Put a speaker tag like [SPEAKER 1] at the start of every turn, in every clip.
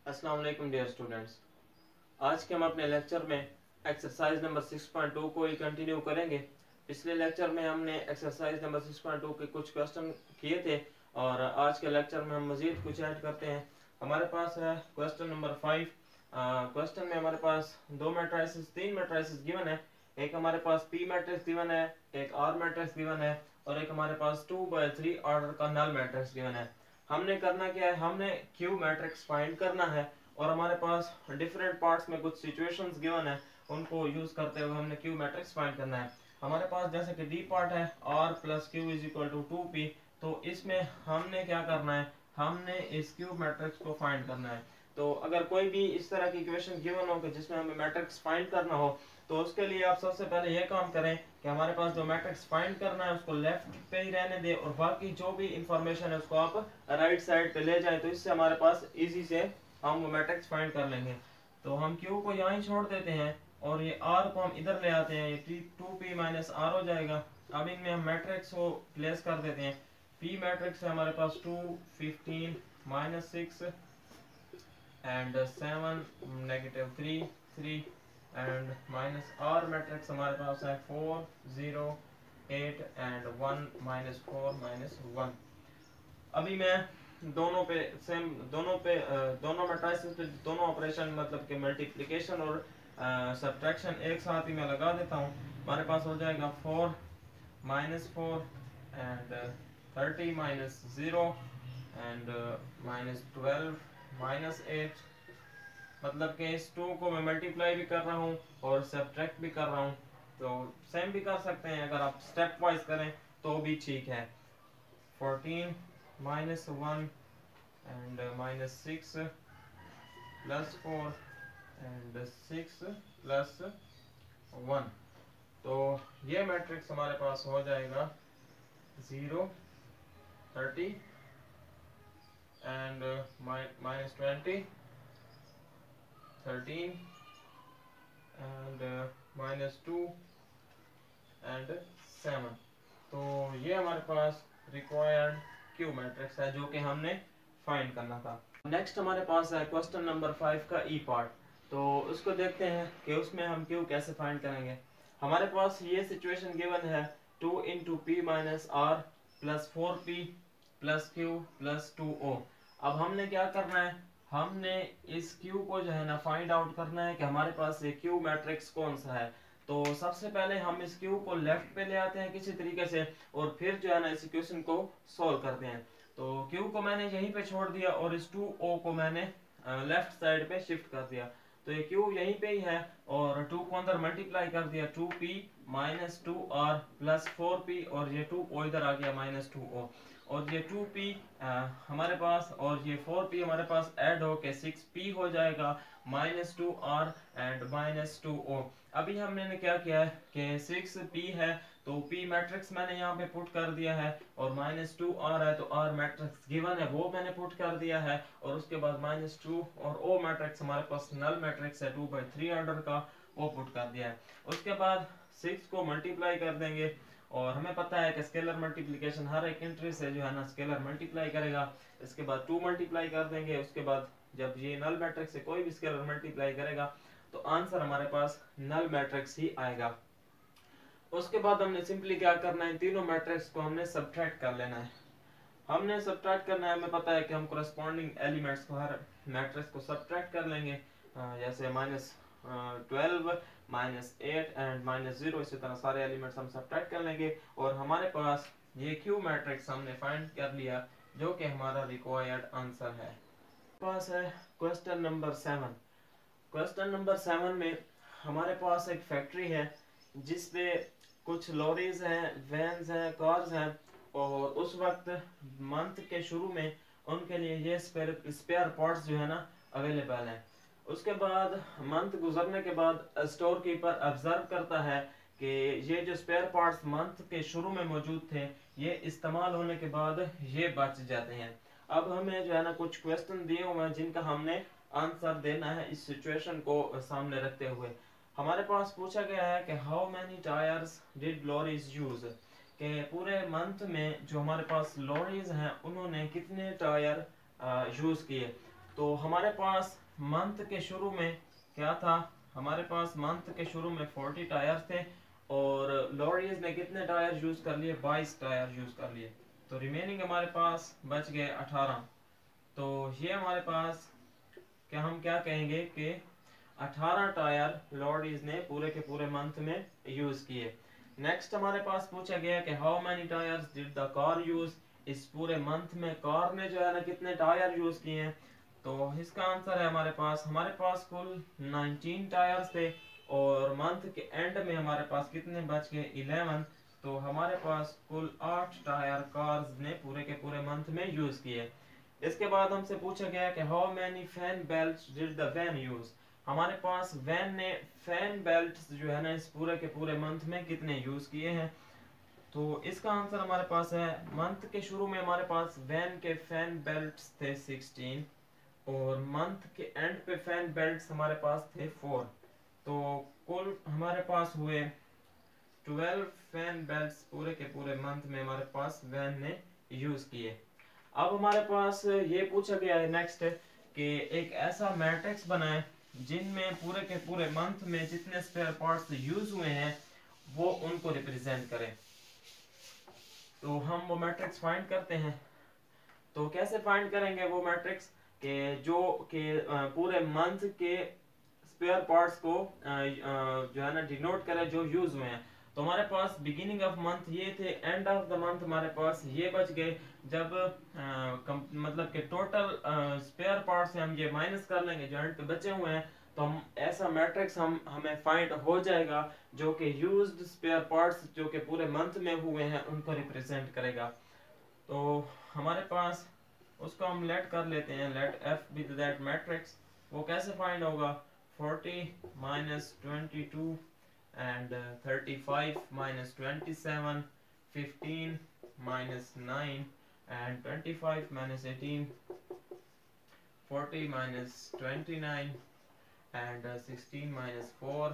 [SPEAKER 1] अस्सलाम वालेकुम dear students. आज के हम अपने लेक्चर में एक्सरसाइज नंबर 6.2 को ही कंटिन्यू करेंगे। पिछले लेक्चर में हमने एक्सरसाइज नंबर 6.2 के कुछ क्वेश्चन किए थे और आज के लेक्चर में हम मजीद कुछ ऐड करते हैं। हमारे पास है क्वेश्चन नंबर 5। क्वेश्चन में हमारे पास तीन मैट्रिसेस गिवन है। एक हमारे पास पी मैट्रिक्स गिवन है, एक आर मैट्रिक्स गिवन है और एक हमारे पास 2/3 ऑर्डर का नल मैट्रिक्स गिवन है। हमने करना क्या है, हमने क्यू मैट्रिक्स फाइंड करना है और हमारे पास डिफरेंट पार्ट्स में कुछ सिचुएशंस गिवन है, उनको यूज करते हुए हमने क्यू मैट्रिक्स फाइंड करना है। हमारे पास जैसे कि डी पार्ट है R plus Q is equal to 2p, तो इसमें हमने क्या करना है, हमने इस क्यू मैट्रिक्स को फाइंड करना है। तो अगर कोई भी इस तरह की इक्वेशन गिवन हो कि जिसमें हमें मैट्रिक्स फाइंड करना हो, तो उसके लिए आप सबसे पहले ये काम करें कि हमारे पास जो मैट्रिक्स फाइंड करना है उसको लेफ्ट पे ही रहने दें और बाकी जो भी इंफॉर्मेशन है उसको आप राइट साइड पे ले जाएं, तो इससे हमारे पास इजी से हम वो मैट्रिक्स फाइंड कर लेंगे। तो हम क्यू को यहाँ ही छोड़ देते हैं और ये आर को हम इधर ले आते हैं, ये 2p माइनस आर हो जाएगा। अब इनमें हम मैट्रिक्स को प्लेस कर देते हैं। पी मैट्रिक्स है हमारे पास 2, 15, -6 and 7, -3, 3 and minus R matrix हमारे पास है 4, 0, 8 एंड 1, -4, -1। अभी मैं दोनों पे सेम दोनों मैट्रिसेस पे दोनों ऑपरेशन मतलब कि मल्टीप्लिकेशन और सब्ट्रैक्शन एक साथ ही मैं लगा देता हूँ। हमारे पास हो जाएगा 4, -4 एंड 30 -0 एंड -12 -8। मतलब कि इस 2 को मैं मल्टीप्लाई भी कर रहा हूँ और सब्ट्रैक्ट भी कर रहा हूँ। तो सेम भी कर सकते हैं, अगर आप स्टेप वाइज करें तो भी ठीक है। 14 -1 एंड -6 +4 एंड 6 +1। तो ये मैट्रिक्स हमारे पास हो जाएगा 0, 30 एंड -20, 13 एंड -2 एंड 7। तो ये हमारे पास रिक्वायर्ड क्यू मैट्रिक्स है जो कि हमने फाइंड करना था। नेक्स्ट हमारे पास है क्वेश्चन नंबर 5 का ई पार्ट। तो उसको देखते हैं कि उसमें हम क्यू कैसे फाइंड करेंगे। हमारे पास ये सिचुएशन गिवन है 2 × p minus R plus 4p plus Q plus 2o। अब हमने क्या करना है, हमने इस क्यू को जो है ना फाइंड आउट करना है कि हमारे पास ये क्यू मैट्रिक्स कौन सा है। तो सबसे पहले हम इस क्यू को लेफ्ट पे ले आते हैं किसी तरीके से और फिर जो है ना इस इक्वेशन को सॉल्व करते हैं। तो क्यू को मैंने यहीं पे छोड़ दिया और इस 2o को मैंने लेफ्ट साइड पे शिफ्ट कर दिया। तो ये क्यू यहीं पे ही है और 2 को अंदर मल्टीप्लाई कर दिया, 2p minus 2r plus 4p और ये 2o इधर आ गया -2o और ये 2p हमारे पास और ये 4p हमारे पास ऐड हो के 6p हो जाएगा -2r एंड -2o। अभी हमने क्या किया है कि 6p है तो p मैट्रिक्स मैंने यहाँ पे पुट कर दिया है और -2r है तो r मैट्रिक्स गिवन है वो मैंने पुट कर दिया है और उसके बाद -2 और o मैट्रिक्स हमारे पास नल मैट्रिक्स है 2/3 ऑर्डर का, वो पुट कर दिया है। उसके बाद 6 को मल्टीप्लाई कर देंगे और हमें पता है कि स्केलर मल्टीप्लिकेशन हर एक एंट्री से जो है ना स्केलर मल्टीप्लाई करेगा। इसके बाद 2 मल्टीप्लाई कर देंगे, उसके बाद जब ये नल मैट्रिक्स से कोई भी स्केलर मल्टीप्लाई करेगा तो आंसर हमारे पास नल मैट्रिक्स ही आएगा। उसके बाद हमने सिंपली क्या करना है, तीनों मैट्रिक्स को हमने सब्ट्रैक्ट कर लेना है। हमने सब्ट्रैक्ट करना है, हमें पता है कि हम कोरस्पॉन्डिंग एलिमेंट्स को हर मैट्रिक्स को सब्ट्रैक्ट कर लेंगे। जैसे -12 -8 एंड -0, इसी तरह सारे एलिमेंट्स हम सब्ट्रैक्ट कर लेंगे और हमारे पास ये क्यू मैट्रिक्स हमने फाइंड कर लिया जो कि हमारा रिक्वायर्ड आंसर है। पास है क्वेश्चन नंबर 7। क्वेश्चन नंबर 7 में हमारे पास एक फैक्ट्री है जिसपे कुछ लॉरीज हैं, वैन्स हैं, कार्स हैं और उस वक्त मंथ के शुरू में उनके लिए ये स्पेयर पार्ट्स जो है ना अवेलेबल हैं। उसके बाद मंथ गुजरने के बाद स्टोर कीपर ऑब्जर्व करता है कि ये जो स्पेयर पार्ट्स मंथ के शुरू में मौजूद थे ये इस्तेमाल होने के बाद ये बच जाते हैं। अब हमें जो है ना कुछ क्वेश्चन दिए हुए हैं जिनका हमने आंसर देना है इस सिचुएशन को सामने रखते हुए। हमारे पास पूछा गया है कि how many tyres did lorries use, कि पूरे मंथ में जो हमारे पास लॉरीज हैं उन्होंने कितने टायर यूज किए। तो हमारे पास मंथ के शुरू में क्या था, हमारे पास मंथ के शुरू में 40 टायर थे और लॉरीज ने कितने टायर यूज कर लिए, 22 टायर यूज कर लिए, तो रिमेनिंग हमारे पास बच गए 18। तो ये हमारे पास क्या, हम क्या कहेंगे कि 18 टायर लॉरीज ने पूरे के पूरे मंथ में यूज किए। नेक्स्ट हमारे पास पूछा गया कि how many tyres did the car use, इस पूरे मंथ में कार ने जो है ना कितने टायर यूज किए हैं। तो इसका आंसर है हमारे पास कुल 19 टायर्स थे और मंथ के एंड में हमारे पास कितने बच गए, 11। तो हमारे पास कुल 8 टायर कार्स ने पूरे के पूरे मंथ में यूज किए। इसके बाद हमसे पूछा गया कि how many fan belts did the van use, हमारे पास वैन ने फैन बेल्ट्स जो है ना इस पूरे के पूरे मंथ में कितने यूज किए हैं। तो इसका आंसर हमारे पास है, मंथ के शुरू में हमारे पास वैन के फैन बेल्ट्स थे 16 और मंथ के एंड पे फैन बेल्ट्स हमारे पास थे 4। तो कुल हमारे पास हुए 12 फैन बेल्ट्स पूरे के पूरे मंथ में हमारे पास वैन ने यूज किए। अब हमारे पास ये पूछा गया है नेक्स्ट कि एक ऐसा मैट्रिक्स बनाए जिनमें पूरे के पूरे मंथ में जितने स्पेयर पार्ट्स यूज हुए हैं वो उनको रिप्रेजेंट करें। तो हम वो मैट्रिक्स फाइंड करते हैं। तो कैसे फाइंड करेंगे वो मैट्रिक्स के जो के पूरे मंथ के स्पेयर पार्ट्स को जो है ना डिनोट करे जो यूज हुए हैं। तो हमारे पास बिगिनिंग ऑफ मंथ ये थे, एंड ऑफ द मंथ हमारे पास ये बच गए। जब मतलब कि टोटल स्पेयर पार्ट्स से हम ये माइनस कर लेंगे जो एंड पे बचे हुए हैं, तो हम ऐसा मैट्रिक्स हमें फाइंड हो जाएगा जो कि यूज्ड स्पेयर पार्ट्स जो कि पूरे मंथ में हुए हैं उनको रिप्रेजेंट करेगा। तो हमारे पास उसको हम लेट कर लेते हैं, let F be that matrix. वो कैसे फाइंड होगा, 40 minus 22 and 35 minus 27, 15 minus 9 and 25 minus 18, 40 minus 29 and 16 minus 4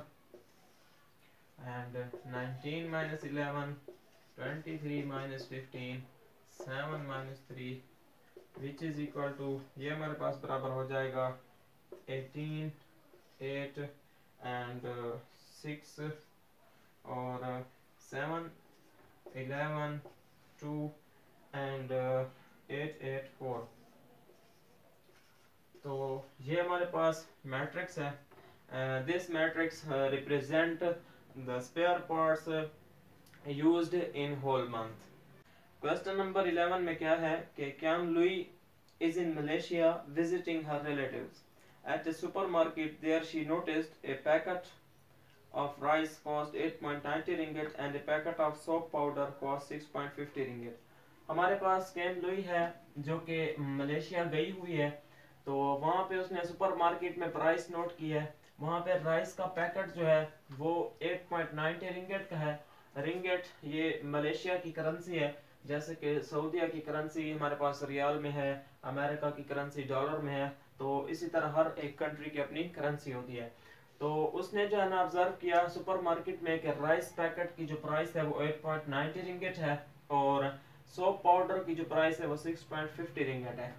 [SPEAKER 1] and 19 minus 11, 23 minus 15, 7 minus 3 which is equal to, ये हमारे पास बराबर हो जाएगा 18, 8 and 6 और 7, 11, 2 and 8, 8, 4। तो ये हमारे पास मैट्रिक्स है। This matrix represent the spare parts used in whole month. Question number 11 में क्या है कि Kian Louie is in Malaysia visiting her relatives. At a supermarket there she noticed a packet of rice cost 8.90 ringgit and a packet of soap powder cost 6.50 ringgit. हमारे पास can Louis है जो कि Malaysia गई हुई है, तो वहाँ पे उसने सुपरमार्केट में प्राइस नोट की है। वहाँ पे राइस का पैकेट जो है वो 8.90 रिंगेट का है। रिंगेट ये मलेशिया की करेंसी है, जैसे कि सऊदीया की करेंसी हमारे पास रियाल में है, अमेरिका की करेंसी डॉलर में है, तो इसी तरह हर एक कंट्री की अपनी करेंसी होती है। तो उसने जो है ना ऑब्जर्व किया सुपरमार्केट में कि राइस पैकेट की जो प्राइस है वो 8.90 रिंगेट है और सोप पाउडर की जो प्राइस है वो 6.50 रिंगेट है।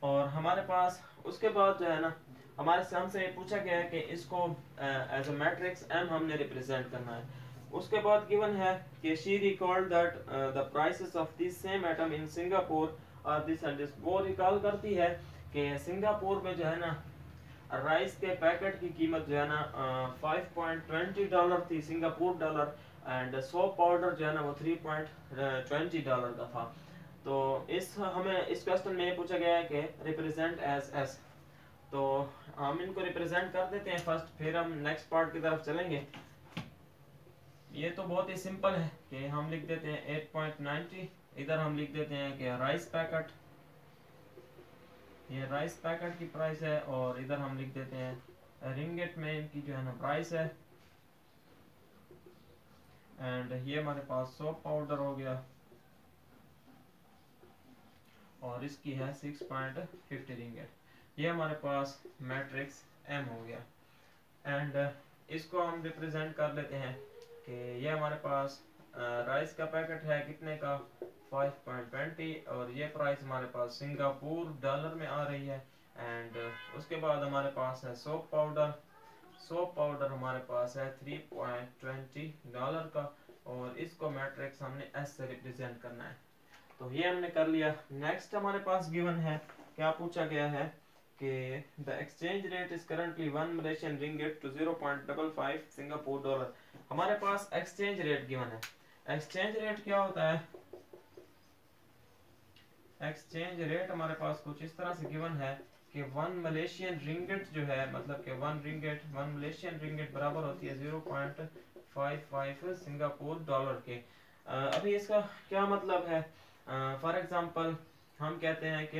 [SPEAKER 1] और हमारे पास उसके बाद जो है ना हमारे हमसे ये पूछा गया है कि इसको एज अ मैट्रिक्स एम हमने रिप्रेजेंट करना है। उसके बाद गिवन है कि she recalled that the prices of this same item in Singapore are this and this. वो रिकॉल करती है कि सिंगापुर में जो है ना राइस के पैकेट की कीमत जो है ना 5.20 डॉलर थी Singapore dollar and soap powder जो है ना वो 3.20 डॉलर का था। तो हमें इस क्वेश्चन में ये पूछा गया है कि रिप्रेजेंट एज एस। तो हम इनको रिप्रेजेंट कर देते हैं फर्स्ट, फिर हम नेक्स्ट पार्ट की तरफ चलेंगे। ये तो बहुत ही सिंपल है कि हम लिख देते हैं 8.90, इधर हम लिख देते हैं कि राइस पैकेट, ये राइस पैकेट की प्राइस है और इधर हम लिख देते हैं रिंगेट में इनकी जो है ना प्राइस है एंड ये हमारे पास सोप पाउडर हो गया और इसकी है 6.50 रिंगेट। ये हमारे पास मैट्रिक्स एम हो गया एंड इसको हम रिप्रेजेंट कर लेते हैं कि ये हमारे पास राइस का पैकेट है कितने का 5.20 और ये प्राइस हमारे पास सिंगापुर डॉलर में आ रही है एंड उसके बाद हमारे पास है सोप पाउडर। सोप पाउडर हमारे पास है $3.20 का, और इसको मैट्रिक्स हमने एस से रिप्रेजेंट करना है। तो ये हमने कर लिया। नेक्स्ट हमारे पास गिवन है, क्या पूछा गया है कि the exchange rate is currently 1 Malaysian ringgit to 0.55 Singapore dollar. हमारे पास एक्सचेंज रेट गिवन है। एक्सचेंज रेट क्या होता है? एक्सचेंज रेट हमारे पास कुछ इस तरह से गिवन है कि 1 मलेशियन रिंगिट जो है, मतलब कि 1 मलेशियन रिंगिट बराबर होती है 0.55 सिंगापुर डॉलर के। अभी इसका क्या मतलब है? फॉर एग्जांपल हम कहते हैं कि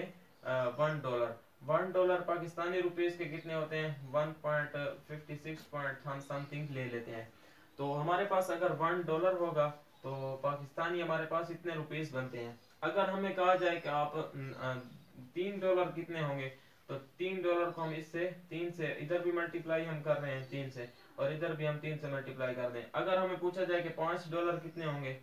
[SPEAKER 1] $1 पाकिस्तानी रुपीस के कितने होते हैं? 1.56 पॉइंट हम समथिंग ले लेते हैं। तो हमारे पास अगर $1 होगा तो पाकिस्तानी हमारे पास इतने रुपीस बनते हैं। अगर हमें कहा जाए कि आप $3 कितने होंगे, तो $3 को हम इससे 3 से इधर भी मल्टीप्लाई हम कर रहे हैं 3 से, और इधर भी हम 3 से मल्टीप्लाई कर रहे हैं। अगर हमें पूछा जाए कि $5 कितने होंगे,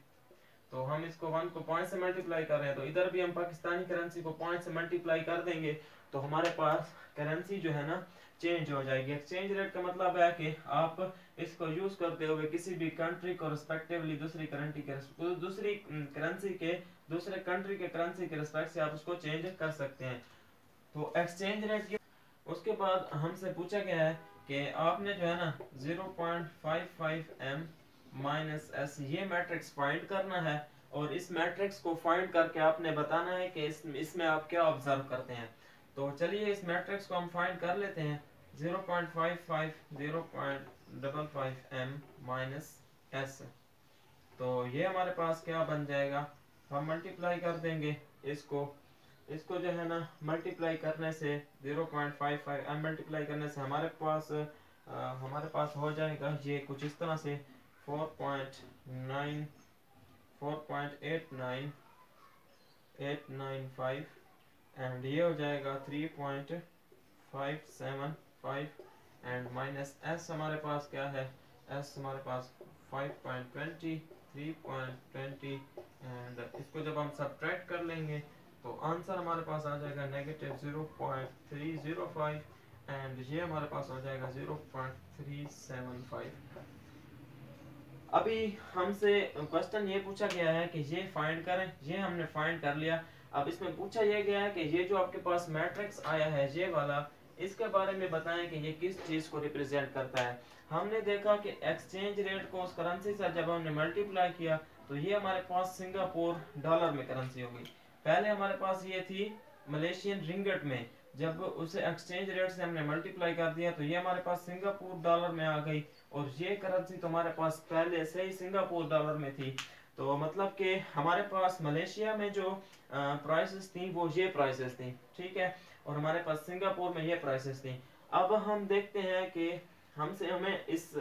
[SPEAKER 1] तो हम इसको 1 को 5 से मल्टीप्लाई कर रहे हैं, तो इधर भी हम पाकिस्तानी करेंसी को 5 से मल्टीप्लाई कर देंगे, तो हमारे पास करेंसी जो है ना चेंज हो जाएगी। एक्सचेंज रेट का मतलब है कि आप इसको यूज करते हुए किसी भी कंट्री को रिस्पेक्टिवली दूसरी करेंसी के दूसरे कंट्री के करेंसी के रिस्पेक्ट से आप उसको चेंज कर सकते हैं। तो एक्सचेंज रेट के उसके बाद हमसे पूछा गया है कि आपने जो है ना 0.55m माइनस एस ये मैट्रिक्स फाइंड करना है, और इस मैट्रिक्स को फाइंड करके आपने बताना है कि इसमें आप क्या ऑब्जर्व करते हैं। तो चलिए इस मैट्रिक्स को हम फाइंड कर लेते हैं। 0.55 0.55m माइनस एस, तो ये हमारे पास क्या बन जाएगा? हम मल्टीप्लाई कर देंगे इसको जो है ना मल्टीप्लाई करने से 0.55m मल्टीप्लाई करने से हमारे पास हो जाएगा ये कुछ इस तरह से 4.895 एंड ये हो जाएगा 3.575 एंड माइनस एस हमारे पास क्या है? एस हमारे पास 5.20 3.20 एंड इसको जब हम सब्ट्रैक्ट कर लेंगे तो आंसर हमारे पास आ जाएगा -0.305 एंड ये हमारे पास हो जाएगा 0.375। अभी हमसे क्वेश्चन ये पूछा गया है कि ये फाइंड करें, ये हमने फाइंड कर लिया। अब इसमें पूछा यह गया है कि ये जो आपके पास मैट्रिक्स आया है ये वाला, इसके बारे में बताएं कि ये किस चीज को रिप्रेजेंट करता है। हमने देखा कि एक्सचेंज रेट को उस करेंसी से जब हमने मल्टीप्लाई किया तो ये हमारे पास सिंगापुर डॉलर में करेंसी होगी। पहले हमारे पास ये थी मलेशियन रिंगिट में, जब उसे एक्सचेंज रेट से हमने मल्टीप्लाई कर दिया तो ये हमारे पास सिंगापुर डॉलर में आ गई, और ये करेंसी तो हमारे पास पहले से ही सिंगापुर डॉलर में थी। तो मतलब कि हमारे पास मलेशिया में जो प्राइसेस थी वो ये प्राइसेस थी, ठीक है, और हमारे पास सिंगापुर में ये प्राइसेस थी। अब हम देखते हैं कि हमें इस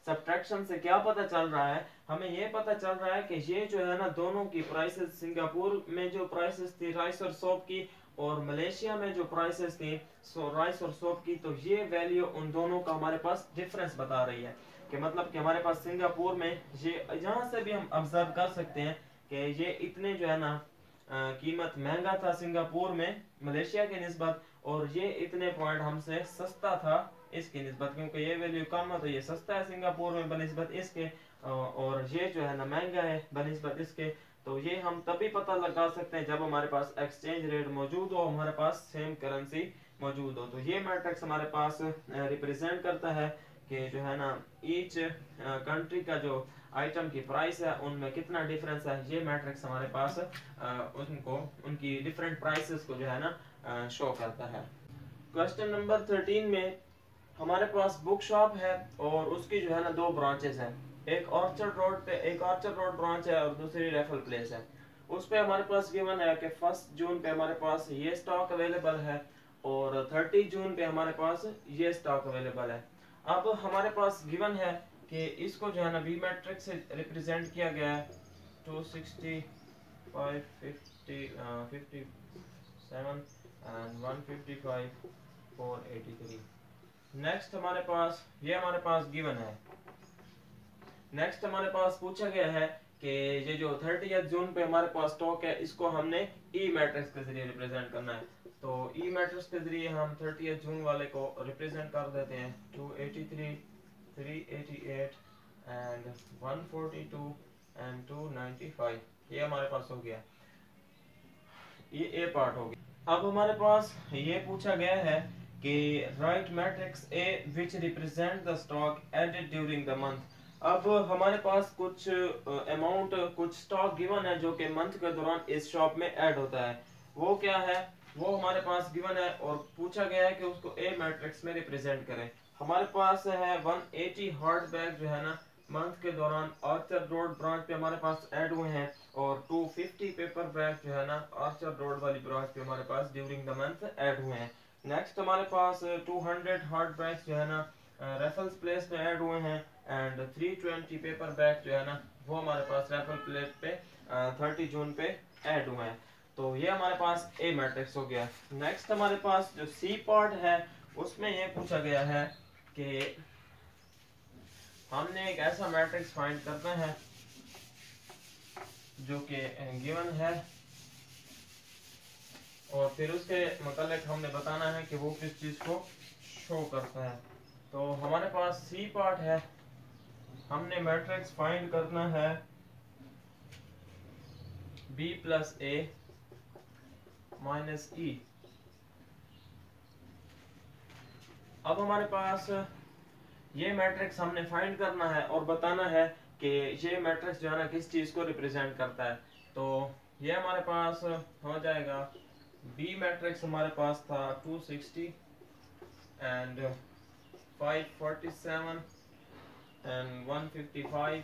[SPEAKER 1] सब्ट्रैक्शन से क्या पता चल रहा है। हमें ये पता चल रहा है कि ये जो है ना दोनों की प्राइसेस, सिंगापुर में जो प्राइसेस थी राइस और सोप की, और मलेशिया में जो प्राइसेस थी राइस और सोप की, तो ये वैल्यू उन दोनों का हमारे पास डिफरेंस बता रही है। कि मतलब कि हमारे पास सिंगापुर में ये यहाँ से भी हम ऑब्जर्व कर सकते हैं कि ये इतने जो है ना कीमत महंगा था सिंगापुर में मलेशिया के निस्बत, और ये इतने पॉइंट हमसे सस्ता था इसकी निस्बत, क्योंकि ये वैल्यू कम है तो ये सस्ता है सिंगापुर में बनिस्बत इसके, और ये जो है ना महंगा है बनिस्बत इसके। तो ये हम तभी पता लगा सकते हैं जब हमारे पास एक्सचेंज रेट मौजूद हो, हमारे पास सेम करेंसी मौजूद हो। तो ये मैट्रिक्स हमारे पास रिप्रेजेंट करता है कि जो है ना ईच कंट्री का जो आइटम की प्राइस है उनमें कितना डिफरेंस है। ये मैट्रिक्स हमारे पास उनकी डिफरेंट प्राइसेस को जो है ना शो करता है। क्वेश्चन नंबर 13 में हमारे पास बुक शॉप है और उसकी जो है ना दो ब्रांचेस हैं, एक ऑर्चर्ड रोड ब्रांच है और दूसरी रेफल प्लेस है। उस पे हमारे पास गिवन है कि 1 जून पे हमारे पास ये स्टॉक अवेलेबल है और 30 जून पे हमारे पास ये स्टॉक अवेलेबल है। अब हमारे पास गिवन है कि इसको जो है ना बी मैट्रिक्स से रिप्रेजेंट किया गया है 265 57 एंड 155 483। नेक्स्ट हमारे पास गिवन है। नेक्स्ट हमारे पास पूछा गया है कि ये जो 30 जून पे हमारे पास स्टॉक है इसको हमने ई मैट्रिक्स के जरिए रिप्रेजेंट करना है। तो ई मैट्रिक्स के जरिए हम 30 जून वाले को रिप्रेजेंट कर देते हैं 283, 388 एंड 142 एंड 295। ये हमारे पास हो गया, ये ए पार्ट हो गया। अब हमारे पास ये पूछा गया है कि write matrix A which represent the stock added during the month. अब हमारे पास कुछ अमाउंट कुछ स्टॉक गिवन है जो कि मंथ के दौरान इस शॉप में ऐड होता है। वो क्या है, वो हमारे पास गिवन है और पूछा गया है कि उसको ए मैट्रिक्स में रिप्रेजेंट करें। हमारे पास है 180 हार्ड बैग जो है ना मंथ के दौरान आर्चर रोड ब्रांच पे हमारे पास ऐड हुए हैं, और 250 पेपर बैग जो है ना आर्चर रोड वाली ब्रांच पे हमारे पास ड्यूरिंग द मंथ ऐड हुए हैं। नेक्स्ट हमारे पास 200 हार्ड बैग्स जो है ना रेफल्स प्लेस पे ऐड हुए हैं, एंड 320 पेपर बैग जो है ना वो हमारे पास रेफल प्लेस पे 30 जून पे ऐड हुए हैं। तो ये हमारे पास ए मैट्रिक्स हो गया। नेक्स्ट हमारे पास जो सी पार्ट है उसमें ये पूछा गया है कि हमने एक ऐसा मैट्रिक्स फाइंड करना है जो कि गिवन है, और फिर उसके मतलब हमने बताना है कि वो किस चीज को शो करता है। तो हमारे पास सी पार्ट है, हमने मैट्रिक्स फाइंड करना है बी प्लस ए माइनस ई। अब हमारे पास ये मैट्रिक्स हमने फाइंड करना है और बताना है कि ये मैट्रिक्स जो है ना किस चीज को रिप्रेजेंट करता है। तो ये हमारे पास हो जाएगा, बी मैट्रिक्स हमारे पास था 260 एंड 547 एंड 155,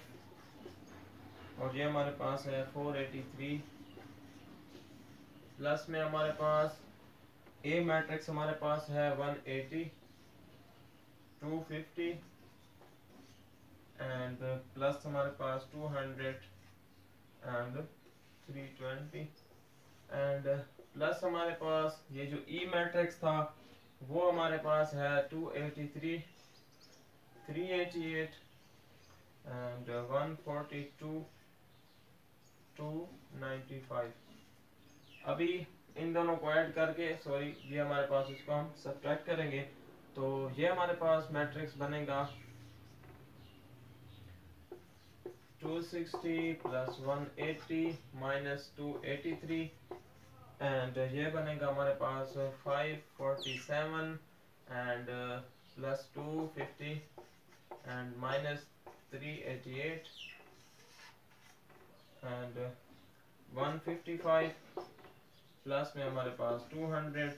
[SPEAKER 1] और ये हमारे पास है 483, प्लस में हमारे पास ए मैट्रिक्स हमारे पास है 180, 250 एंड प्लस हमारे पास 200 एंड 320, एंड प्लस हमारे पास ये जो ई मैट्रिक्स था वो हमारे पास है 283, 388 एंड 142, 295। अभी इन दोनों को ऐड करके, सॉरी ये हमारे पास इसको हम सब्ट्रैक्ट करेंगे, तो ये हमारे पास मैट्रिक्स बनेगा 260 प्लस 180 माइनस 283, एंड ये बनेगा हमारे पास 547 and plus 250 and minus 388 and 155, plus में हमारे पास 200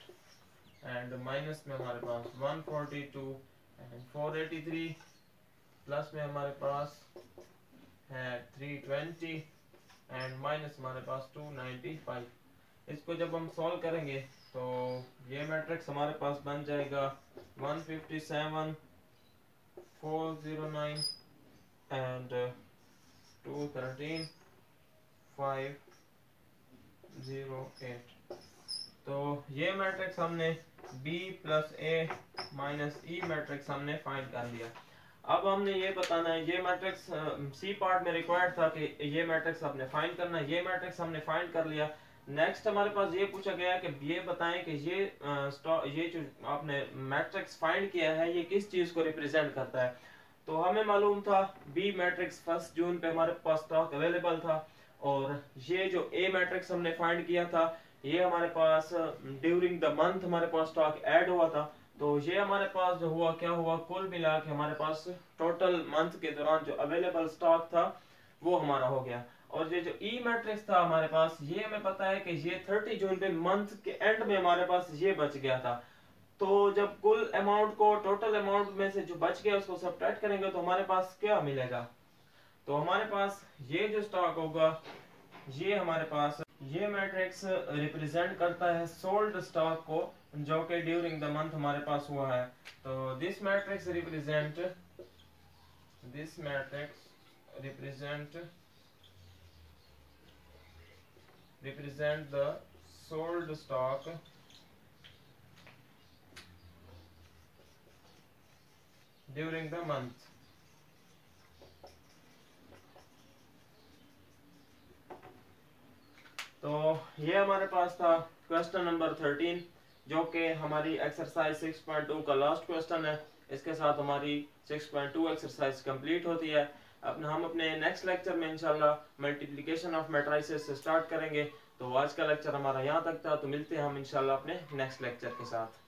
[SPEAKER 1] एंड माइनस में हमारे पास 142 एंड 483, प्लस में हमारे पास है 320 एंड माइनस हमारे पास 295। इसको जब हम सॉल्व करेंगे तो ये मैट्रिक्स हमारे पास बन जाएगा 157, 409 एंड 213, 508। तो ये मैट्रिक्स हमने B प्लस ए माइनस ई मैट्रिक्स हमने फाइंड कर लिया। अब हमने ये बताना है, ये मैट्रिक्स सी पार्ट में रिक्वायर्ड था कि ये मैट्रिक्स आपने फाइंड करना है। ये मैट्रिक्स हमने फाइंड कर लिया। नेक्स्ट हमारे पास ये पूछा गया कि ये बताएं कि ये जो आपने मैट्रिक्स फाइंड किया है ये किस चीज को रिप्रेजेंट करता है। तो हमें मालूम था बी मैट्रिक्स 1 जून पे हमारे पास स्टॉक अवेलेबल था, और ये जो ए मैट्रिक्स हमने फाइंड किया था ये हमारे पास ड्यूरिंग द मंथ हमारे पास स्टॉक ऐड हुआ था। तो ये हमारे पास जो हुआ क्या हुआ, कुल मिला के हमारे पास टोटल मंथ के दौरान जो अवेलेबल स्टॉक था वो हमारा हो गया। और ये जो ई मैट्रिक्स था हमारे पास, ये हमें पता है कि ये 30 जून पे मंथ के एंड में हमारे पास ये बच गया था। तो जब कुल अमाउंट को टोटल अमाउंट में से जो बच गया उसको सब्ट्रैक्ट करेंगे तो हमारे पास क्या मिलेगा, तो हमारे पास ये जो स्टॉक होगा ये हमारे पास ये मैट्रिक्स रिप्रेजेंट करता है सोल्ड स्टॉक को जो कि ड्यूरिंग द मंथ हमारे पास हुआ है। तो this matrix represent the sold stock during the month. तो ये हमारे पास था क्वेश्चन नंबर 13। जो कि हमारी एक्सरसाइज 6.2 का लास्ट क्वेश्चन है। इसके साथ हमारी 6.2 एक्सरसाइज कंप्लीट होती है। हम अपने नेक्स्ट लेक्चर में इंशाल्लाह मल्टीप्लिकेशन ऑफ मैट्रिसेस से स्टार्ट करेंगे। तो आज का लेक्चर हमारा यहाँ तक था, तो मिलते हैं हम इंशाल्लाह अपने नेक्स्ट लेक्चर के साथ।